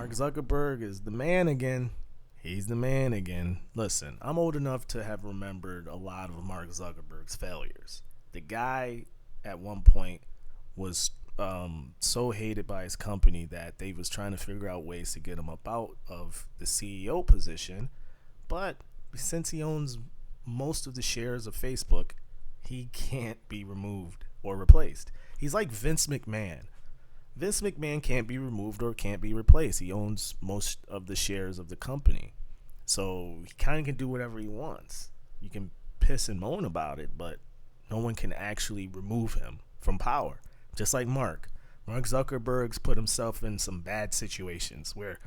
Mark Zuckerberg is the man again. He's the man again. Listen, I'm old enough to have remembered a lot of Mark Zuckerberg's failures. The guy at one point was so hated by his company that they was trying to figure out ways to get him up out of the CEO position. But since he owns most of the shares of Facebook, he can't be removed or replaced. He's like Vince McMahon. Vince McMahon can't be removed or can't be replaced. He owns most of the shares of the company. So he kind of can do whatever he wants. You can piss and moan about it, but no one can actually remove him from power. Just like Mark. Mark Zuckerberg's put himself in some bad situations where,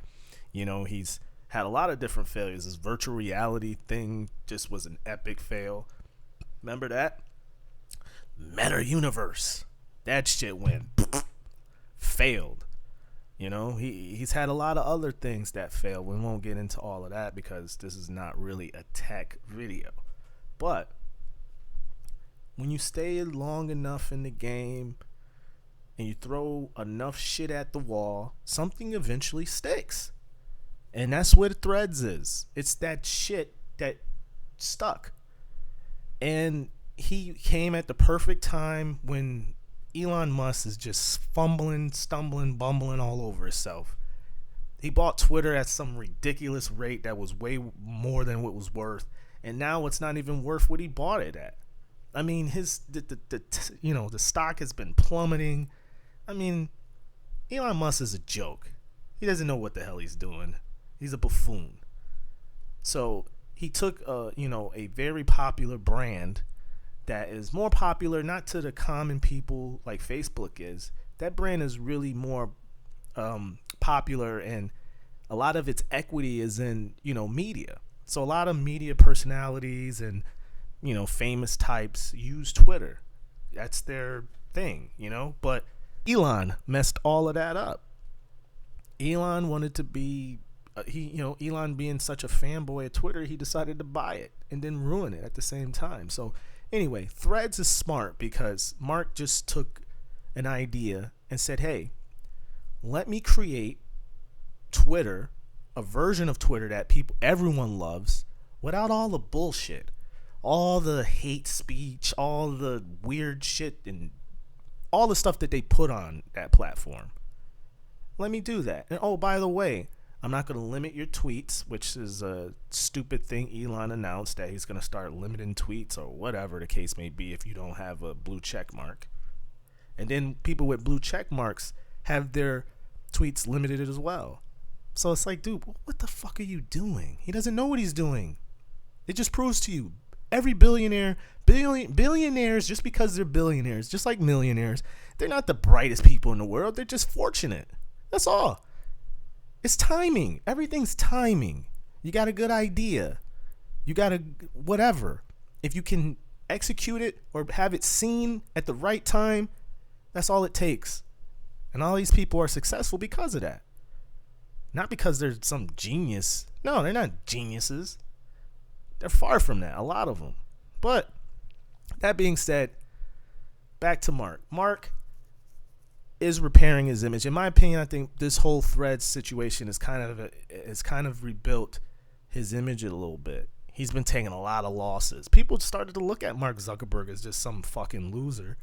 he's had a lot of different failures. This virtual reality thing just was an epic fail. Remember that? Meta universe. That shit went failed. He's had a lot of other things that failed. We won't get into all of that because this is not really a tech video. But when you stay long enough in the game and you throw enough shit at the wall, something eventually sticks. And that's what Threads is. It's that shit that stuck. And he came at the perfect time when Elon Musk is just fumbling, stumbling, bumbling all over himself. He bought Twitter at some ridiculous rate that was way more than what was worth, and now it's not even worth what he bought it at. I mean, the stock has been plummeting. I mean, Elon Musk is a joke. He doesn't know what the hell he's doing. He's a buffoon. So he took a very popular brand that is more popular, not to the common people like Facebook is. That brand is really more popular, and a lot of its equity is in media. So a lot of media personalities and famous types use Twitter. That's their thing, But Elon messed all of that up. Elon wanted to be Elon being such a fanboy of Twitter, he decided to buy it and then ruin it at the same time. So anyway, Threads is smart because Mark just took an idea and said, hey, let me create Twitter, a version of Twitter that everyone loves, without all the bullshit, all the hate speech, all the weird shit, and all the stuff that they put on that platform. Let me do that. And oh, by the way, I'm not going to limit your tweets, which is a stupid thing Elon announced, that he's going to start limiting tweets or whatever the case may be if you don't have a blue check mark. And then people with blue check marks have their tweets limited as well. So it's like, dude, what the fuck are you doing? He doesn't know what he's doing. It just proves to you, every billionaires, just because they're billionaires, just like millionaires, they're not the brightest people in the world. They're just fortunate. That's all. It's timing. Everything's timing. You got a good idea. You got a whatever. If you can execute it or have it seen at the right time, that's all it takes. And all these people are successful because of that. Not because they're some genius. No, they're not geniuses. They're far from that, a lot of them. But that being said, back to Mark. Mark is repairing his image. In my opinion, I think this whole Threads situation is kind of rebuilt his image a little bit. He's been taking a lot of losses. People started to look at Mark Zuckerberg as just some fucking loser.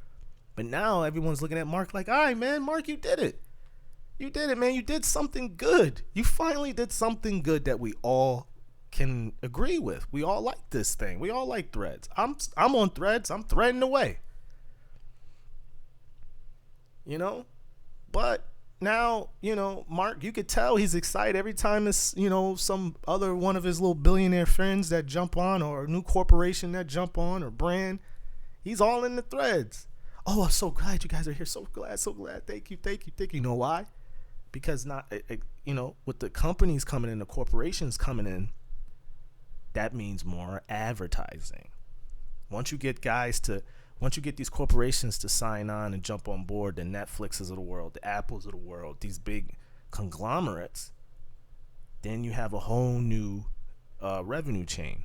But now everyone's looking at Mark like, all right, man, Mark, you did it. You did it, man. You did something good. You finally did something good that we all can agree with. We all like this thing. We all like Threads. I'm on Threads. I'm threading away. But now, Mark, you could tell he's excited every time it's, some other one of his little billionaire friends that jump on, or a new corporation that jump on, or brand. He's all in the Threads. Oh, I'm so glad you guys are here. So glad. Thank you. You know why? Because with the companies coming in, the corporations coming in, that means more advertising. Once you get these corporations to sign on and jump on board, the Netflixes of the world, the Apples of the world, these big conglomerates, then you have a whole new revenue chain.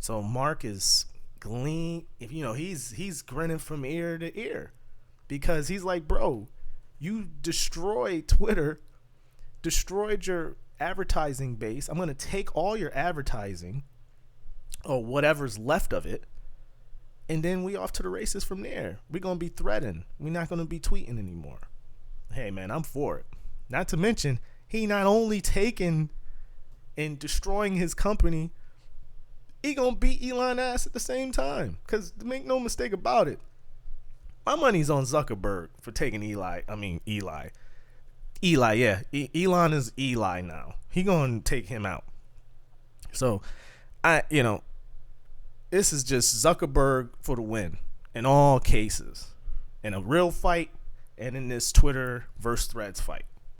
So Mark is he's grinning from ear to ear because he's like, bro, you destroy Twitter destroyed your advertising base. I'm going to take all your advertising or whatever's left of it, and then we off to the races from there. We're going to be threading. We're not going to be tweeting anymore. Hey, man, I'm for it. Not to mention, he not only taking and destroying his company, he going to beat Elon ass at the same time. Because make no mistake about it, my money's on Zuckerberg for taking Eli. Eli, yeah. Elon is Eli now. He going to take him out. So, this is just Zuckerberg for the win in all cases. In a real fight and in this Twitter versus Threads fight.